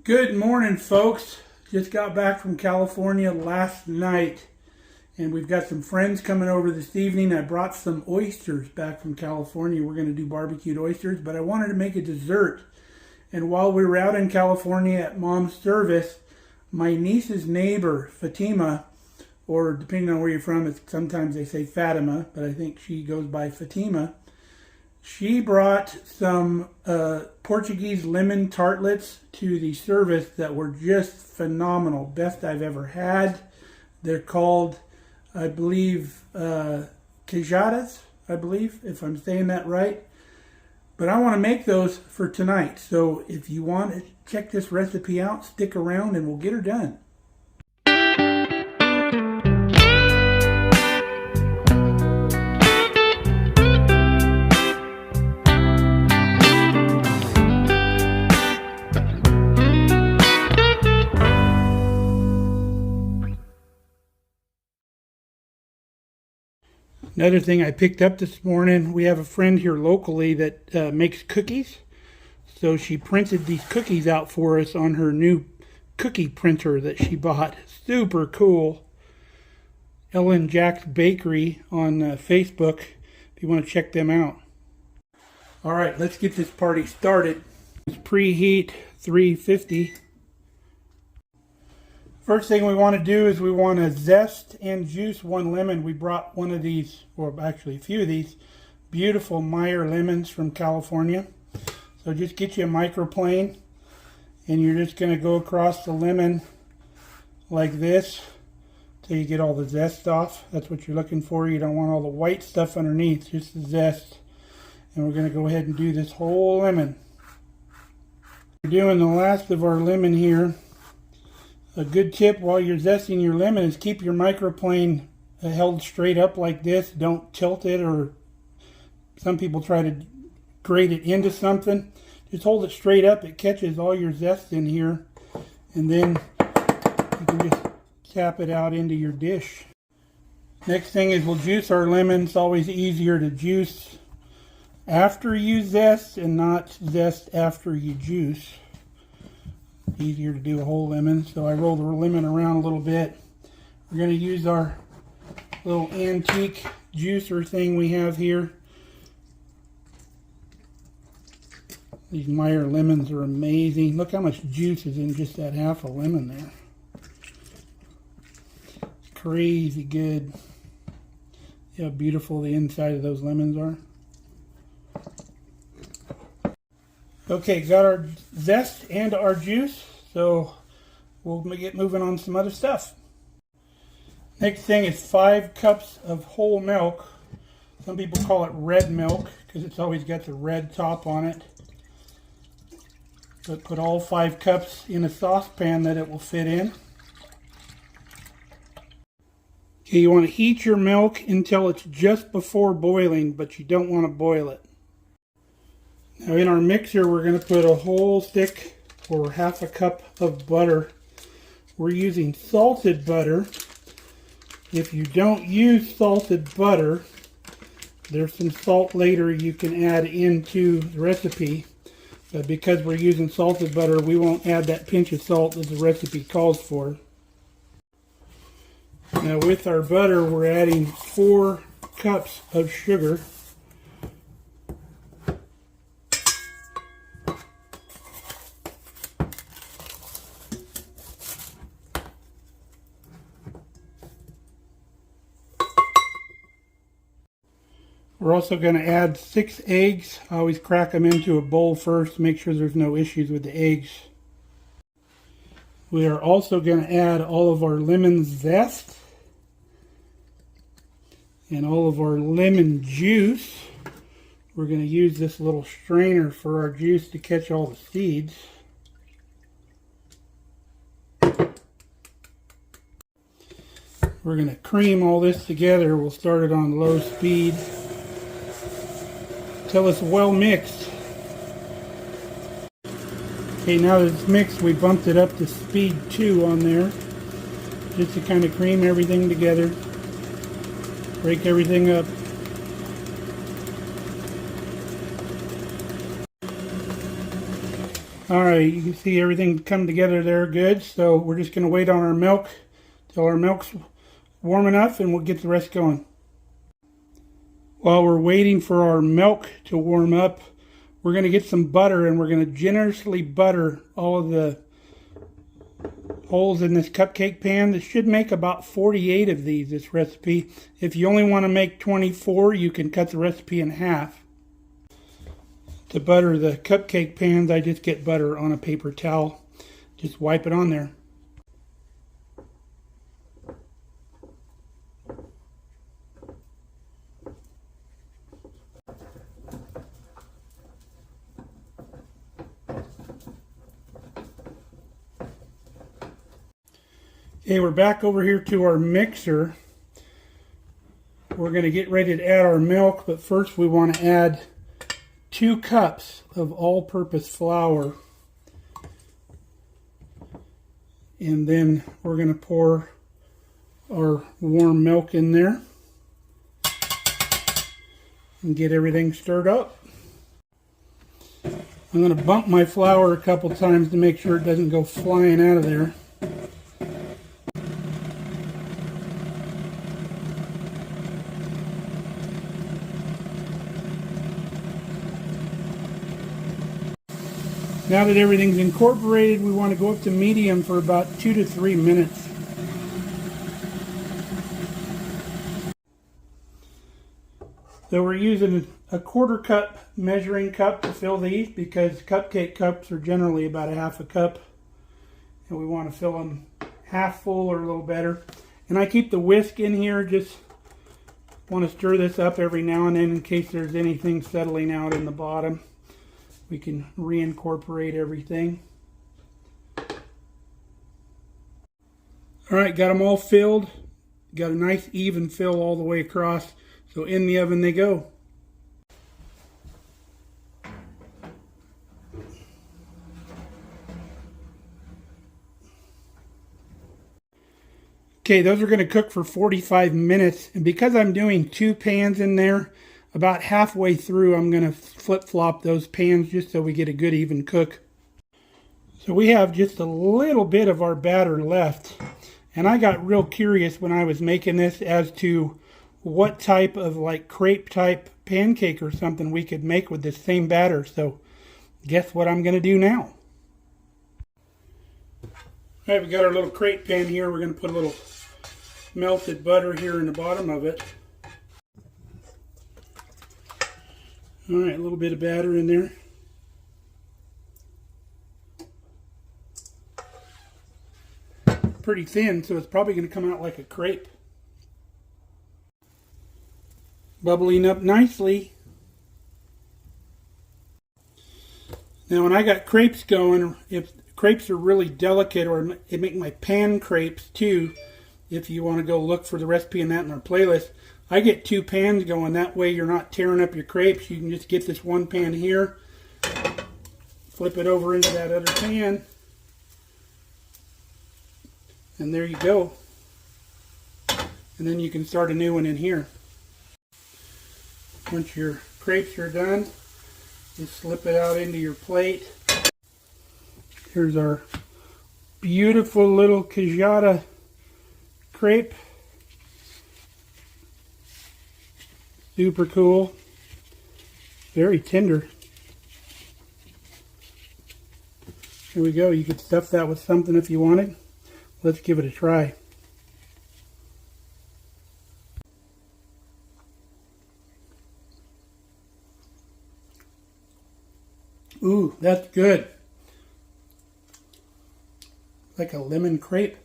Good morning, folks. Just got back from California last night, and we've got some friends coming over this evening. I brought some oysters back from California. We're going to do barbecued oysters, but I wanted to make a dessert. And while we were out in California at Mom's service, my niece's neighbor, Fatima, or depending on where you're from, sometimes they say Fatima, but I think she goes by Fatima. She brought some Portuguese lemon tartlets to the service that were just phenomenal. Best I've ever had. They're called, I believe, Queijadas, I believe, if I'm saying that right. But I want to make those for tonight. So if you want to check this recipe out, stick around and we'll get her done. Another thing I picked up this morning, we have a friend here locally that makes cookies. So she printed these cookies out for us on her new cookie printer that she bought. Super cool. Ellen Jack's Bakery on Facebook, if you want to check them out. All right, let's get this party started. Let's preheat 350. First thing we want to do is we want to zest and juice one lemon. We brought one of these, or actually a few of these, beautiful Meyer lemons from California. So just get you a microplane and you're just going to go across the lemon like this till you get all the zest off. That's what you're looking for. You don't want all the white stuff underneath, just the zest. And we're going to go ahead and do this whole lemon. We're doing the last of our lemon here. A good tip while you're zesting your lemon is keep your microplane held straight up like this. Don't tilt it, or some people try to grate it into something. Just hold it straight up. It catches all your zest in here, and then you can just tap it out into your dish. Next thing is we'll juice our lemon. It's always easier to juice after you zest and not zest after you juice. Easier to do a whole lemon, so I roll the lemon around a little bit. We're going to use our little antique juicer thing we have here. These Meyer lemons are amazing. Look how much juice is in just that half a lemon there. It's crazy good. See how beautiful the inside of those lemons are. Okay, got our zest and our juice, so we'll get moving on some other stuff. Next thing is 5 cups of whole milk. Some people call it red milk because it's always got the red top on it. But put all 5 cups in a saucepan that it will fit in. Okay, you want to heat your milk until it's just before boiling, but you don't want to boil it. Now in our mixer, we're going to put a whole stick or half a cup of butter. We're using salted butter. If you don't use salted butter, there's some salt later you can add into the recipe. But because we're using salted butter, we won't add that pinch of salt that the recipe calls for. Now with our butter, we're adding 4 cups of sugar. We're also going to add 6 eggs. I always crack them into a bowl first to make sure there's no issues with the eggs. We are also going to add all of our lemon zest and all of our lemon juice. We're going to use this little strainer for our juice to catch all the seeds. We're going to cream all this together. We'll start it on low speed until it's well mixed. Okay, now that it's mixed, we bumped it up to speed 2 on there, just to kind of cream everything together, break everything up. Alright, you can see everything come together there good. So we're just going to wait on our milk till our milk's warm enough and we'll get the rest going. While we're waiting for our milk to warm up, we're going to get some butter and we're going to generously butter all of the holes in this cupcake pan. This should make about 48 of these, this recipe. If you only want to make 24, you can cut the recipe in half. To butter the cupcake pans, I just get butter on a paper towel. Just wipe it on there. Okay, we're back over here to our mixer. We're going to get ready to add our milk, but first we want to add 2 cups of all-purpose flour. And then we're going to pour our warm milk in there and get everything stirred up. I'm going to bump my flour a couple times to make sure it doesn't go flying out of there. Now that everything's incorporated, we want to go up to medium for about 2 to 3 minutes. So we're using a 1/4 cup measuring cup to fill these because cupcake cups are generally about 1/2 cup. And we want to fill them half full or a little better. And I keep the whisk in here, just want to stir this up every now and then in case there's anything settling out in the bottom. We can reincorporate everything. Alright, got them all filled. Got a nice even fill all the way across. So in the oven they go. Okay, those are going to cook for 45 minutes. And because I'm doing 2 pans in there, about halfway through, I'm going to flip-flop those pans just so we get a good even cook. So we have just a little bit of our batter left. And I got real curious when I was making this as to what type of like crepe type pancake or something we could make with this same batter. So guess what I'm going to do now. Alright, we got our little crepe pan here. We're going to put a little melted butter here in the bottom of it. Alright, a little bit of batter in there. Pretty thin, so it's probably going to come out like a crepe. Bubbling up nicely. Now when I got crepes going, if crepes are really delicate, or it make my pan crepes too, if you want to go look for the recipe in that in our playlist, I get 2 pans going. That way you're not tearing up your crepes. You can just get this one pan here, flip it over into that other pan, and there you go. And then you can start a new one in here. Once your crepes are done, just slip it out into your plate. Here's our beautiful little queijada crepe. Super cool. Very tender. Here we go. You could stuff that with something if you wanted. Let's give it a try. Ooh, that's good. Like a lemon crepe.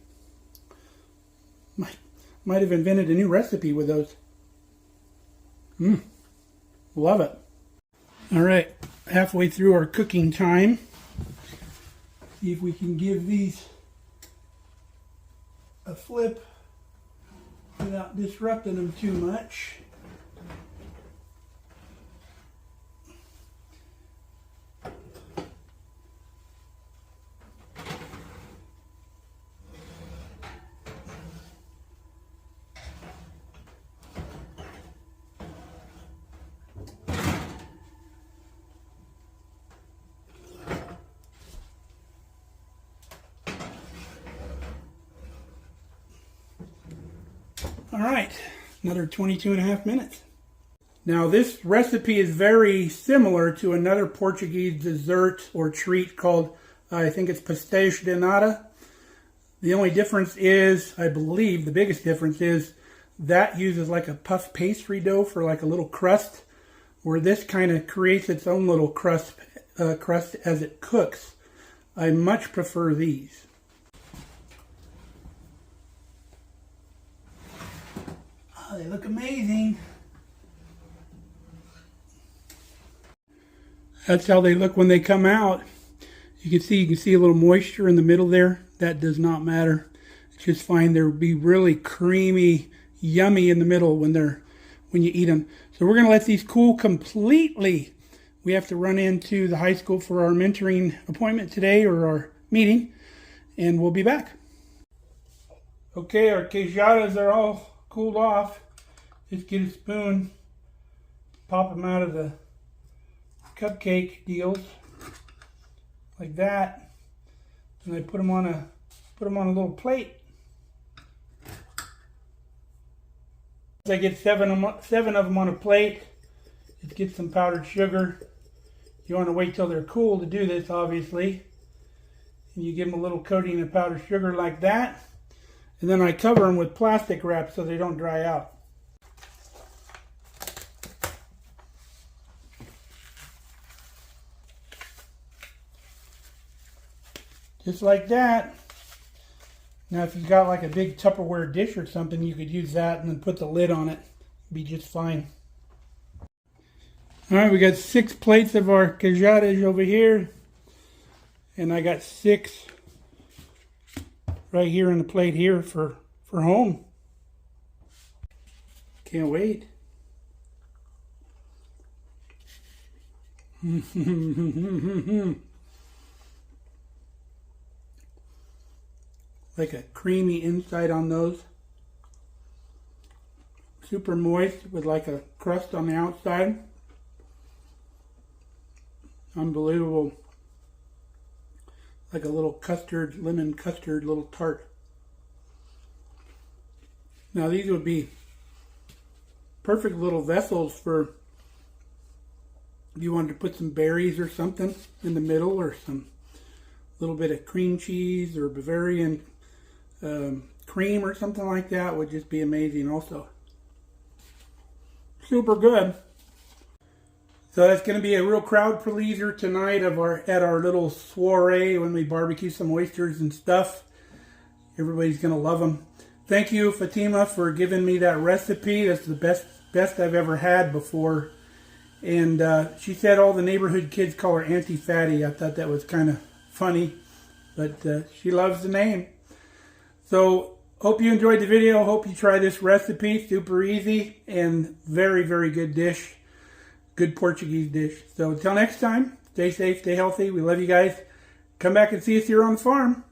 Might have invented a new recipe with those. Love it. Alright, halfway through our cooking time. See if we can give these a flip without disrupting them too much. All right, another 22.5 minutes. Now this recipe is very similar to another Portuguese dessert or treat called, I think it's pastéis de nata. The only difference is, I believe the biggest difference is that uses like a puff pastry dough for like a little crust, where this kind of creates its own little crust as it cooks. I much prefer these. Oh, they look amazing. That's how they look when they come out. You can see a little moisture in the middle there. That does not matter. It's just fine. They'll be really creamy, yummy in the middle when you eat them. So we're going to let these cool completely. We have to run into the high school for our mentoring appointment today, or our meeting, and we'll be back. Okay, our queijadas are all cooled off. Just get a spoon, pop them out of the cupcake deals like that, and I put them on a little plate. I get seven of them on a plate. Just get some powdered sugar. You want to wait till they're cool to do this, obviously. And you give them a little coating of powdered sugar like that. And then I cover them with plastic wrap so they don't dry out. Just like that. Now if you've got like a big Tupperware dish or something, you could use that and then put the lid on it. It'd be just fine. Alright, we got 6 plates of our queijadas over here. And I got 6 right here on the plate here for home. Can't wait. Like a creamy inside on those. Super moist with like a crust on the outside. Unbelievable. Like a little custard, lemon custard, little tart. Now these would be perfect little vessels for if you wanted to put some berries or something in the middle, or some little bit of cream cheese or Bavarian cream or something like that. Would just be amazing also. Super good. So that's going to be a real crowd pleaser tonight at our little soiree when we barbecue some oysters and stuff. Everybody's going to love them. Thank you, Fatima, for giving me that recipe. That's the best I've ever had before. And she said all the neighborhood kids call her Auntie Fatty. I thought that was kind of funny, but she loves the name. So hope you enjoyed the video. Hope you try this recipe. Super easy and very, very good dish. Good Portuguese dish. So until next time, stay safe, stay healthy. We love you guys. Come back and see us here on the farm.